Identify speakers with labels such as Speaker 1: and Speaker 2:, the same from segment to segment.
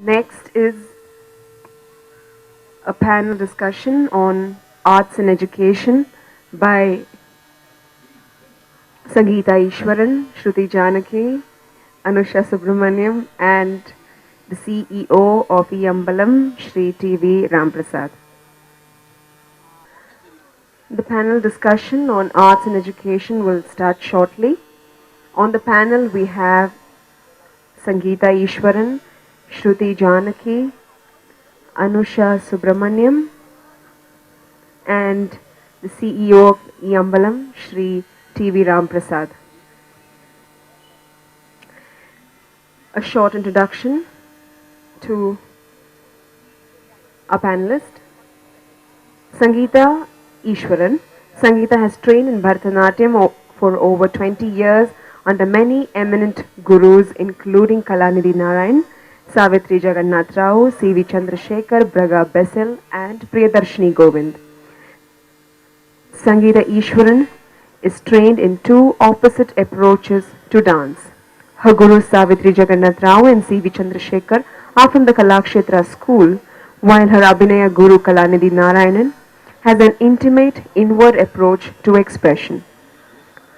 Speaker 1: Next is a panel discussion on arts and education by Sangeeta Isvaran, Sruti Janaki, Anusha Subramaniam, and the CEO of eAmbalam, Sri T.V.Ramprasadh. The panel discussion on arts and education will start shortly. On the panel, we have Sangeeta Isvaran, Shruti Janaki, Anusha Subramaniam, and the CEO of eAmbalam, Sri T.V.Ramprasadh. A short introduction to our panelist. Sangeeta Iswaran. Sangeeta has trained in Bharatanatyam for over 20 years under many eminent gurus including Kalanidhi Narayan, Savitri Jagannath Rao, C.V. Chandrasekhar, Braga Bessel and Priyadarshini Govind. Sangeeta Iswaran is trained in two opposite approaches to dance. Her gurus Savitri Jagannath Rao and C.V. Chandrasekhar are from the Kalakshetra school, while her Abhinaya guru Kalanidhi Narayanan has an intimate inward approach to expression.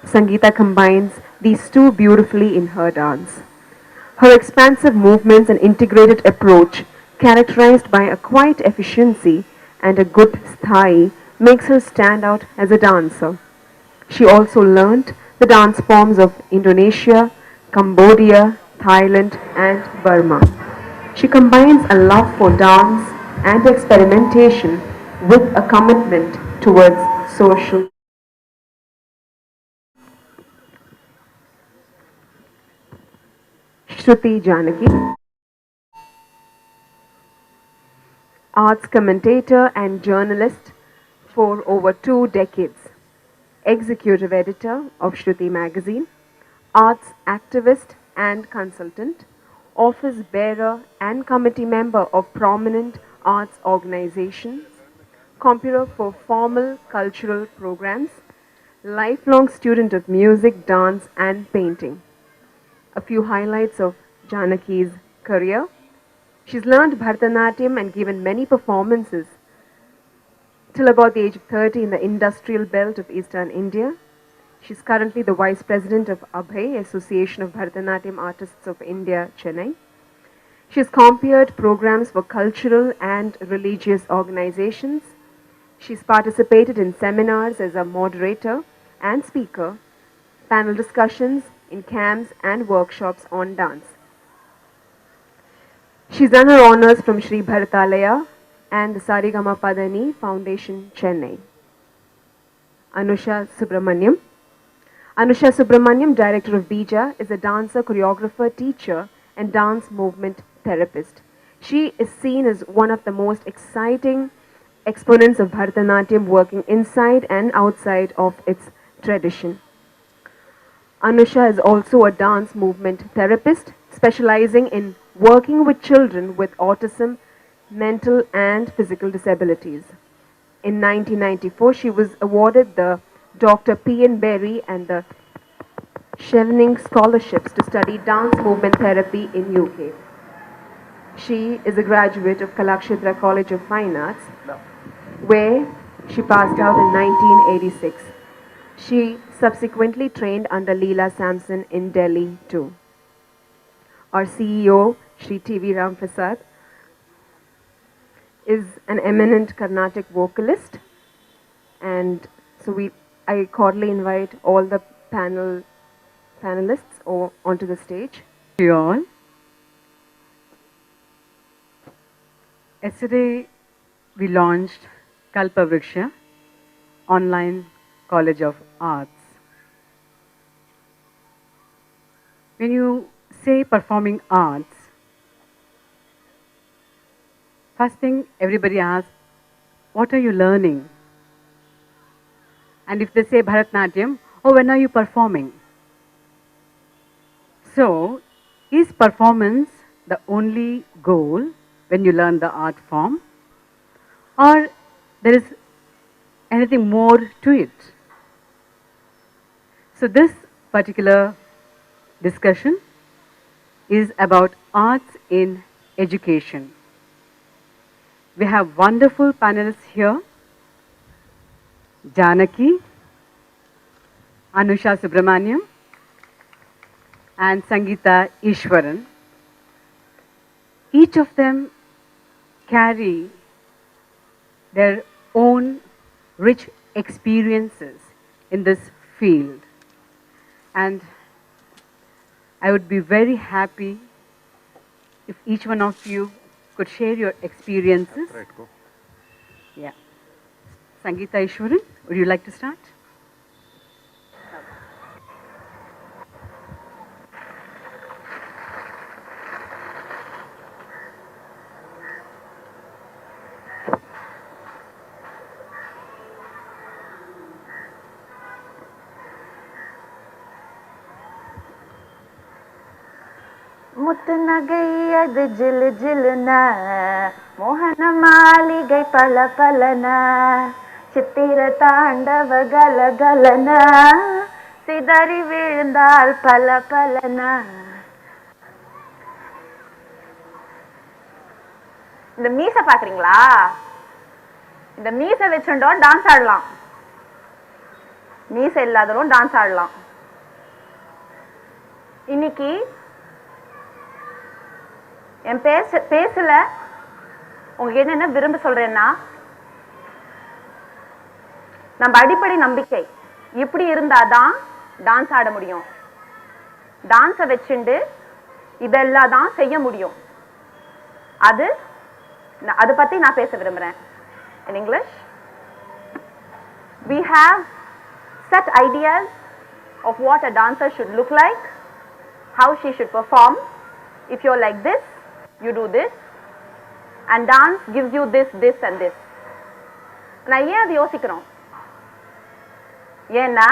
Speaker 1: Sangeeta combines these two beautifully in her dance. Her expansive movements and integrated approach, characterized by a quiet efficiency and a good sthai, makes her stand out as a dancer. She also learnt the dance forms of Indonesia, Cambodia, Thailand and Burma. She combines a love for dance and experimentation with a commitment towards social. Shruti Janaki, arts commentator and journalist for over 2 decades, executive editor of Shruti magazine, arts activist and consultant, office bearer and committee member of prominent arts organizations, computer for formal cultural programs, lifelong student of music, dance and painting. A few highlights of Janaki's career. She's learned Bharatanatyam and given many performances till about the age of 30 in the industrial belt of eastern India. She's currently the Vice President of ABHAY, Association of Bharatanatyam Artists of India, Chennai. She has compared programs for cultural and religious organizations. She's participated in seminars as a moderator and speaker, panel discussions in camps and workshops on dance. She's done her honors from Sri Bharatalaya and the SaReGama Padani Foundation, Chennai. Anusha Subramaniam. Anusha Subramaniam, director of Bija, is a dancer, choreographer, teacher, and dance movement therapist. She is seen as one of the most exciting exponents of Bharatanatyam, working inside and outside of its tradition. Anusha is also a dance movement therapist, specializing in working with children with autism, mental and physical disabilities. In 1994, she was awarded the Dr. P.N. Berry and the Chevening scholarships to study dance movement therapy in UK. She is a graduate of Kalakshetra College of Fine Arts, where she passed out in 1986. She subsequently trained under Leela Sampson in Delhi too. Our CEO, Sri T.V.Ramprasadh, is an eminent Carnatic vocalist, and so I cordially invite all the panelists onto the stage.
Speaker 2: You all. Yesterday we launched Kalpavriksha, online College of Arts. When you say performing arts, first thing everybody asks, what are you learning? And if they say Bharatanatyam, oh, when are you performing? So, is performance the only goal when you learn the art form? Or there is anything more to it? So this particular discussion is about arts in education. We have wonderful panelists here: Janaki, Anusha Subramaniam, and Sangeeta Isvaran. Each of them carry their own rich experiences in this field. And I would be very happy if each one of you could share your experiences.
Speaker 3: Right, go.
Speaker 2: Yeah. Sangeeta Isvaran, would you like to start?
Speaker 4: முத்து நகை அது ஜிலு ஜிலுன மோகன மாளிகை பல பலன சித்திர தாண்டவ கல கலன சிதறி விழுந்தால் பல பலன. இந்த மீச பாக்குறீங்களா? இந்த மீச வச்சுட்டோம் டான்ஸ் ஆடலாம், மீச இல்லாதவரும் டான்ஸ் ஆடலாம். இன்னைக்கு என் பேசல உங்களுக்கு என்ன விரும்ப சொல்றேன்னா, நம்ம அடிப்படை நம்பிக்கை இப்படி இருந்தாதான் டான்ஸ் ஆட முடியும். டான்ஸை வச்சுண்டு இதெல்லாம் தான் செய்ய முடியும். அது பத்தி நான் பேச விரும்புறேன். In English, we have set ideas of what a dancer should look like, how she should perform. If you're like this, you do this, and dance gives you this, this and this. நான் ஏன் அது யோசிக்கிறோம்? ஏன்னா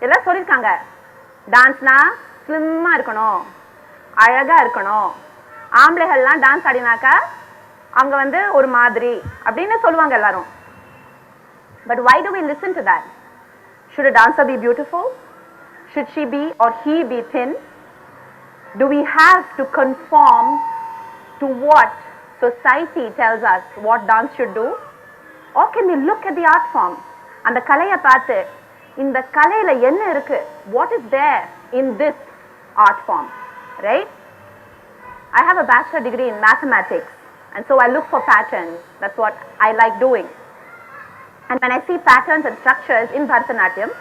Speaker 4: எல்லாம் சொல்லியிருக்காங்க, டான்ஸ்னா ஸ்லிம்மா இருக்கணும், அழகா இருக்கணும், ஆம்பளைகள்லாம் டான்ஸ் ஆடினாக்கா அவங்க வந்து ஒரு மாதிரி அப்படின்னு சொல்லுவாங்க எல்லாரும். But why do we listen to that? Should a dancer be beautiful? Should she be or he be thin? Do we have to conform to what society tells us what dance should do? Or can we look at the art form and the kalaya paathu, இந்த கலையில என்ன இருக்கு, what is there in this art form, right? I have a bachelor degree in mathematics, and so I look for patterns. That's what I like doing. And when I see patterns and structures in Bharatanatyam,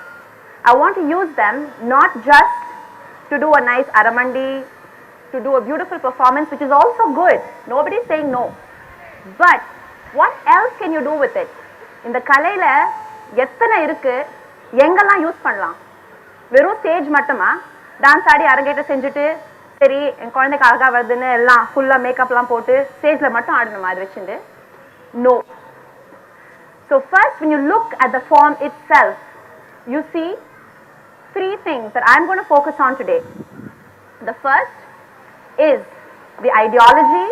Speaker 4: I want to use them not just to do a nice aramandi, to do a beautiful performance, which is also good. Nobody is saying no. But what else can you do with it? இந்த கலையில எத்தனை இருக்கு, எங்கெல்லாம் use பண்ணலாம்? வெறும் stage மட்டுமா dance ஆடி அரங்கேற்றம் செஞ்சுட்டு சரி என் குழந்தைக்கு அழகா வருதுன்னு எல்லாம் ஃபுல்லா மேக்கப்லாம் போட்டு ஸ்டேஜ்ல மட்டும் ஆடணுமா அது வச்சுட்டு? No. So first, when you look at the form itself, you see three things that I'm going to focus on today. The first is the ideology,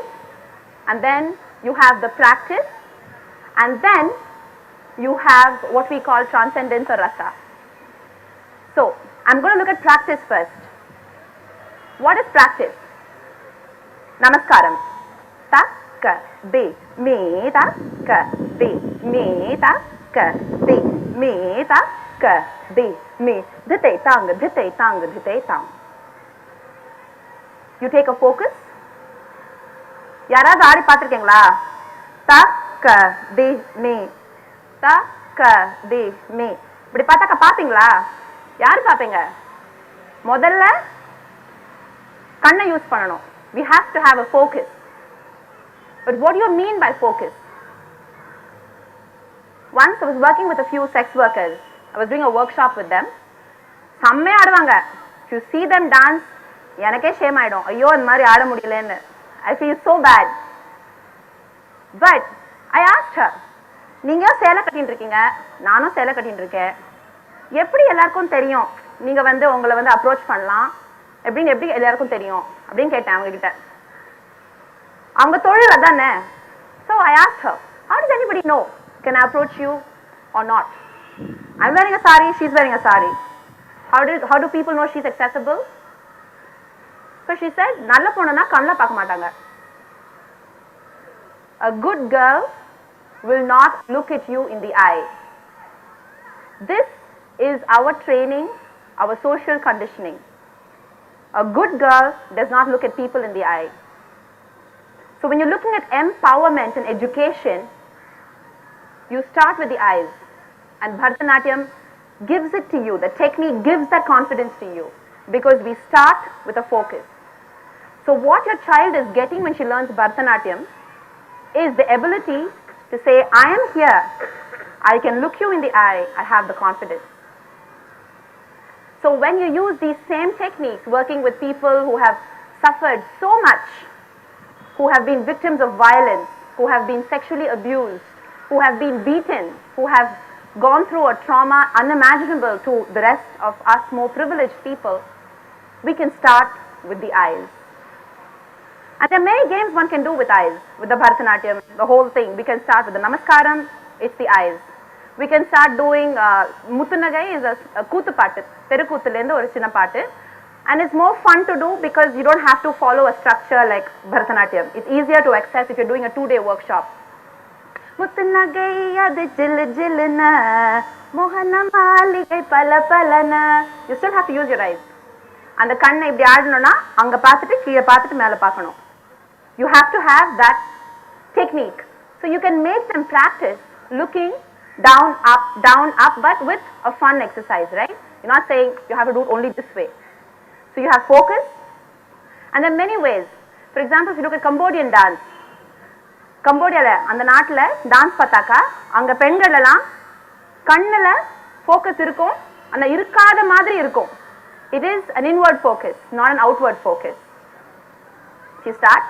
Speaker 4: and then you have the practice, and then you have what we call transcendence or rasa. So I'm going to look at practice first. What is practice? Namaskaram. Ta ka di me ta ka di me ta ka di me ta ka di me dhite tang dhite tang dhite tang. You take a focus. யாராவது ஆடி பார்த்திருக்கீங்களா? ta ka di me ta ka di me. இப்படி பார்த்தாக்க பாப்பீங்களா? யாரு பாப்பீங்க? முதல்ல கண்ணை use பண்ணணும். We have to have a focus. But what do you mean by focus? Once I was working with a few sex workers. I was doing a workshop with them. செம்மையா ஆடுவாங்க. If you see them dance, எனக்கே shame ஆயிடும். ஐயோ இந்த மாதிரி ஆட முடியலன்னு. I feel so bad. But I asked her, நீங்க சேலை கட்டிட்டு இருக்கீங்க, நானும் சேலை கட்டிட்டு இருக்கேன், எப்படி எல்லாருக்கும் தெரியும் நீங்க வந்து உங்களை வந்து அப்ரோச் பண்ணலாம் எப்படின்னு எப்படி எல்லாருக்கும் தெரியும் அப்படின்னு கேட்டேன் அவங்க கிட்ட. அவங்க தொழில் அதானே. So I asked her, how does anybody know? Can I approach you or not? I'm wearing a sari, she's wearing a sari. How do people know she's accessible? So she said, நல்ல பொண்ணுனா கண்ணில் பார்க்க மாட்டாங்க. A good girl will not look at you in the eye. This is our training, our social conditioning. A good girl does not look at people in the eye. So when you're looking at empowerment and education, you start with the eyes. And Bharatanatyam gives it to you. The technique gives that confidence to you because we start with a focus. So what your child is getting when she learns Bharatanatyam is the ability to say, I am here. I can look you in the eye. I have the confidence. So when you use these same techniques working with people who have suffered so much, who have been victims of violence, who have been sexually abused, who have been beaten, who have gone through a trauma unimaginable to the rest of us more privileged people, we can start with the eyes. And there are many games one can do with eyes, with the Bharatanatyam, the whole thing. We can start with the Namaskaram, it's the eyes. We can start doing, Muthunagai is a Koothupattu, Terukoothulenda or Chinna Pattu. And it's more fun to do because you don't have to follow a structure like Bharatanatyam. It's easier to access if you're doing a 2-day workshop. Muthunagai adu jill jillna, Mohana maligai pala palana. You still have to use your eyes. And the kanna இப்படி ஆடணும்னா அங்க பார்த்துட்டு கீழே பார்த்துட்டு மேலே பார்க்கணும். You have to have that technique. So you can make them practice looking down, up, but with a fun exercise, right? You're not saying you have to do it only this way. So you have focus, and there are many ways. For example, if you look at Cambodian dance, Cambodiaல அந்த நாட்டுல dance பார்த்தாக்கா அங்க பெண்கள் எல்லாம் கண்ணுல focus இருக்கும், ஆனா இருக்காத மாதிரி இருக்கும். It is an inward focus, not an outward focus. If you start,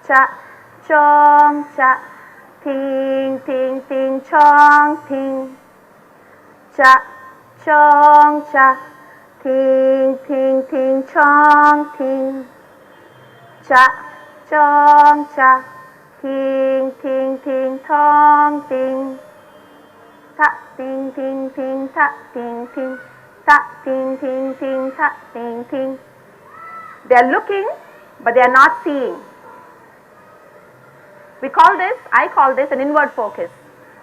Speaker 4: cha, chong, cha, ting, ting, ting, chong, ting, cha, chong, cha, ting, ting, ting, chong, ting, cha, chong, cha, ting, ting, ting, tong, ting, ta, ting, ting, ting, ta, ting, ting, ta, ting, ting, ting, ta, ting, ting. They are looking, but they are not seeing. I call this an inward focus.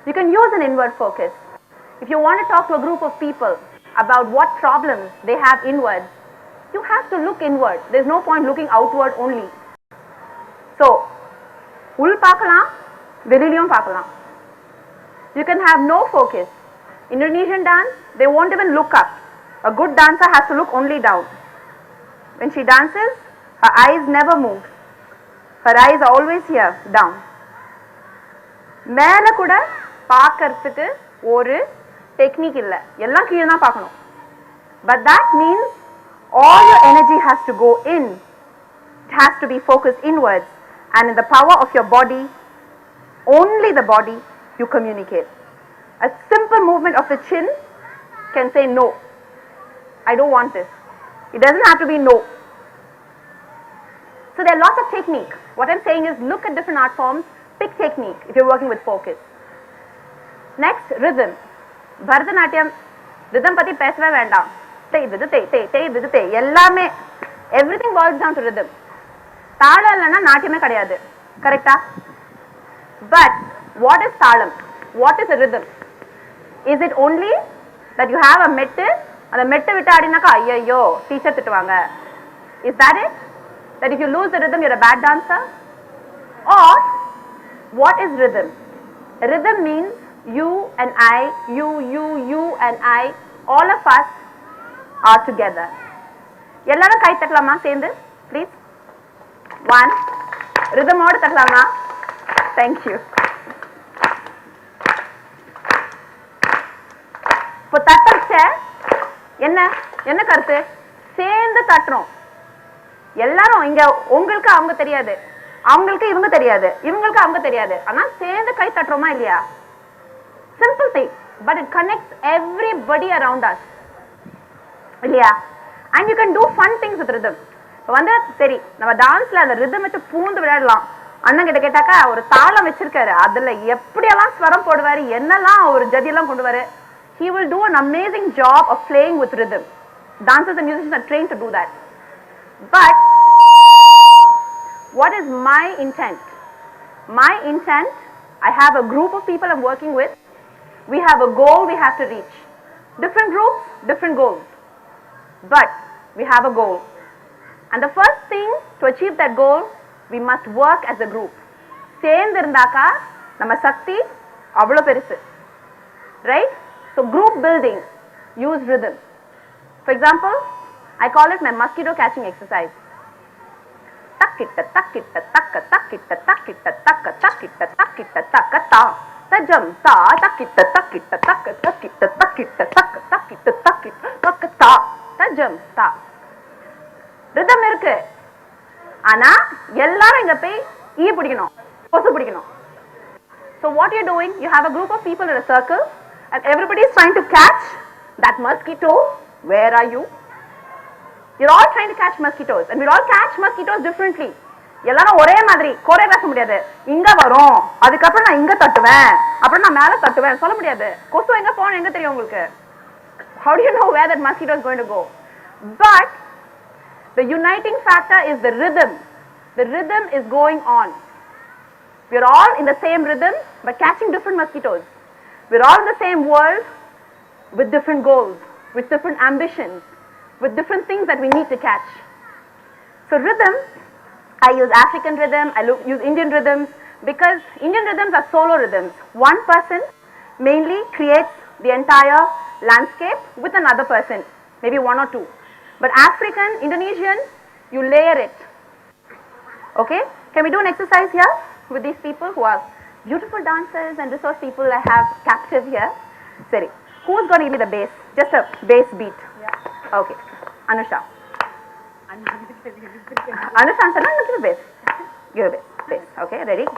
Speaker 4: You can use an inward focus. If you want to talk to a group of people about what problems they have inwards, you have to look inward. There's no point looking outward only. So, உள் பார்க்கலாம், வெளியிலும் பார்க்கலாம். You can have no focus. Indonesian dance, they won't even look up. A good dancer has to look only down. When she dances, her eyes never move. Her eyes are always here, down. மேல கூட பார்க்கிறதுக்கு ஒரு technique இல்ல, எல்லாம் கீழே தான் பார்க்கணும். But that means all your energy has to go in. It has to be focused inwards, and in the power of your body, only the body, you communicate. A simple movement of the chin can say no. I don't want this. It doesn't have to be no. So there are lots of technique. What I'm saying is look at different art forms, pick technique if you're working with focus. Next, rhythm. Bharatanatyam, rhythm பத்தி பேசவே வேண்டாம். தேய் எல்லாமே everything boils down to rhythm. தாளம் இல்லைன்னா நாட்டியமே கிடையாது. கரெக்டா? But what is தாளம்? What is a rhythm? Is it only that you have a மெட்டு, அந்த மெட்டு விட்டு ஆடினாக்கா ஐயோ டீச்சர் திட்டுவாங்க? Is that it? That if you lose the rhythm, you're a bad dancer? Or what is rhythm? Rhythm means you and I, you and I, all of us are together. எல்லாரும் கை தட்டலாமா சேர்ந்து? Please. 1. Rhythm ஓட தட்டலாமா? Thank you. இப்போ தட்டச்ச என்ன கருத்து? சேர்ந்து தட்டுறோம். எல்லாரும் இங்க உங்களுக்கு அவங்க தெரியாது, அவங்களுக்கு இவங்க தெரியாது, இவங்களுக்கு அவங்க தெரியாது, ஆனா சேர்ந்து கை தட்டுறோமா இல்லையா? Simple thing, but it connects everybody around us. இல்லையா? And you can do fun things with rhythm. இப்போ வந்து சரி நம்ம டான்ஸ்ல அந்த ரிதம் வச்சு பூந்து விளையாடலாம். அண்ணன் கிட்ட கேட்டாக்கா ஒரு தாளம் வச்சிருக்காரு, அதுல எப்படியெல்லாம் ஸ்வரம் போடுவாரு, என்னெல்லாம் ஒரு ஜதியெல்லாம் கொண்டு வரு. He will do an amazing job of playing with rhythm. Dancers and musicians are trained to do that. But what is my intent? My intent, I have a group of people I'm working with. We have a goal we have to reach. Different groups, different goals. But we have a goal. And the first thing to achieve that goal, we must work as a group. சேர்ந்திருந்தாக்கா நம்ம சக்தி அவ்வளோ பெருசு. Right? So group building, use rhythm. For example, I call it my mosquito catching exercise. Takitta takitta takka takitta takitta takka takitta takitta takka ta tajam ta takitta takitta takka takitta takitta takka takitta takitta takka ta tajam ta. Rhythm இருக்கு. ஆனா எல்லாரும் இங்க போய் ஈ பிடிக்கணும், கொசு பிடிக்கணும். So what you're doing, you have a group of people in a circle and everybody is trying to catch that mosquito. Where are you? You're all trying to catch mosquitoes and we'll all catch mosquitoes differently. எல்லாரும் ஒரே மாதிரி choreograph முடியாது. இங்க வரும், அதுக்கப்புறம் நான் இங்க தட்டுவேன், அப்புறம் நான் மேல தட்டுவேன் சொல்ல முடியாது. கொசு எங்க போகணும் எங்க தெரியும் உங்களுக்கு? How do you know where that mosquito is going to go? But the uniting factor is the rhythm. The rhythm is going on. We're all in the same rhythm but catching different mosquitoes. We're all in the same world with different goals, with different ambitions, with different things that we need to catch. So rhythm, I use African rhythm, I use Indian rhythms because Indian rhythms are solo rhythms. One person mainly creates the entire landscape with another person, maybe one or two. But African, Indonesian, you layer it. Okay? Can we do an exercise here with these people who are beautiful dancers and resource people I have captive here? Sorry. Who's going to give me the bass? Just a bass beat. Yeah. Okay. Anusha. Anusha, answer. No, give a bass. Give a bass. Bass. Okay, ready?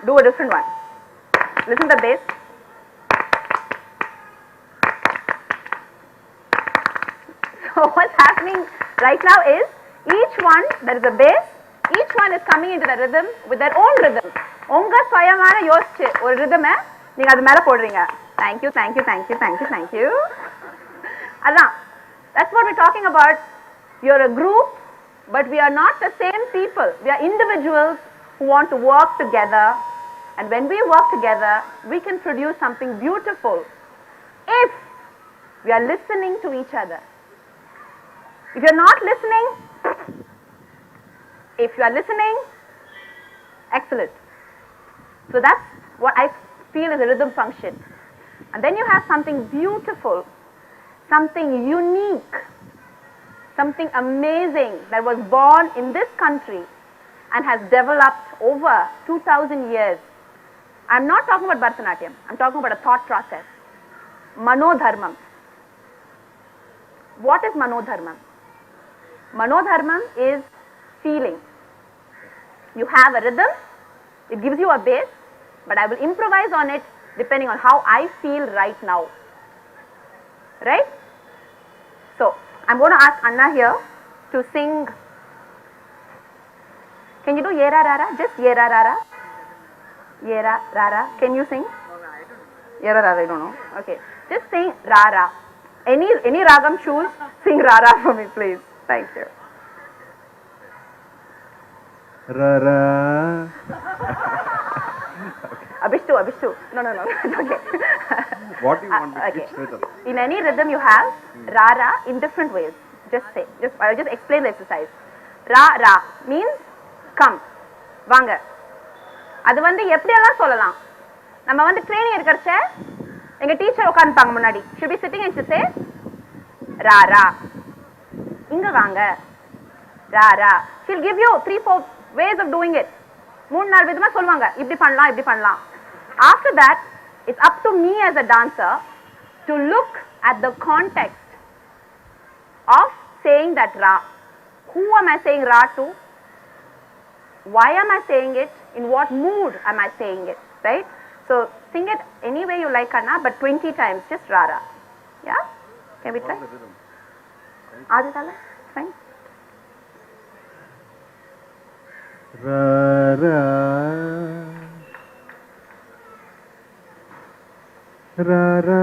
Speaker 4: Do a different one. Listen to the bass. So what's happening right now is each one, there is a bass, each one is coming into the rhythm with their own rhythm. உங்க சுயமான யோசிச்சு ஒரு rhythm நீங்க அது மேல போடுறீங்க. Thank you, thank you, thank you, thank you, thank you. அதான். That's what we're talking about. You're a group, but we are not the same people. We are individuals who want to work together. And when we work together, we can produce something beautiful if we are listening to each other. If you're not listening, if you are listening, excellent. So that's what I feel is a rhythm function. And then you have something beautiful, something unique, something amazing that was born in this country and has developed over 2000 years. I'm not talking about Bharatanatyam, I'm talking about a thought process. Manodharmam. What is Manodharmam? Manodharmam is feeling. You have a rhythm, it gives you a bass, but I will improvise on it depending on how I feel right now. Right? So, I'm going to ask Anna here to sing. Can you do Yera Rara? Just Yera Rara. Yera Rara. Can you sing? Yera Rara, I don't know. Okay. Just sing Rara. Any ragam choose, sing Rara for me, please. Thank you.
Speaker 3: Rara.
Speaker 4: Abhishtu. No, it's okay.
Speaker 3: What do you want with
Speaker 4: Okay.
Speaker 3: which rhythm?
Speaker 4: In any rhythm you have Rara in different ways. Just say. I'll just explain the exercise. Ra means come. Vanga. அது வந்து எப்படி எல்லாம் சொல்லலாம். நம்ம வந்து training எடுக்கறச்ச எங்க teacher உட்கார்ந்துப்பாங்க முன்னாடி. She'll be sitting and she'll say Rara. இங்க வாங்க. Rara. She'll give you 3-4 ways of doing it. 3-4 விதமா சொல்வாங்க. இப்படி பண்ணலாம். After that, it's up to me as a dancer to look at the context of saying that Ra. Who am I saying Ra to? Why am I saying it? In what mood am I saying it? Right? So sing it any way you like, Anna, but 20 times, just Rara. Yeah? Can we try? Aditala? Fine.
Speaker 3: Rara. Rara.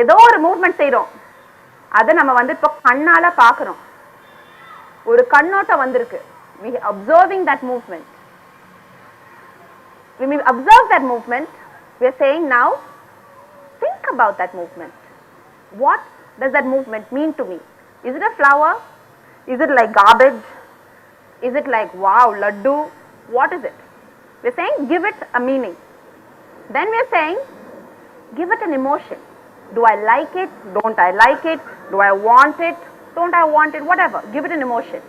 Speaker 4: ஏதோ ஒரு movement செய்றோம், அதை நம்ம வந்து இப்போ கண்ணால பார்க்குறோம், ஒரு கண்ணோட்டம் வந்திருக்கு. We observing that movement. When we observe that movement, we are saying now, think about that movement. What does that movement mean to me? Is it a flower? Is it like garbage? Is it like wow, laddu? What is it? We are saying give it a meaning. Then we are saying give it an emotion. Do I like it? Don't I like it? Do I want it? Don't I want it? Whatever. Give it an emotion.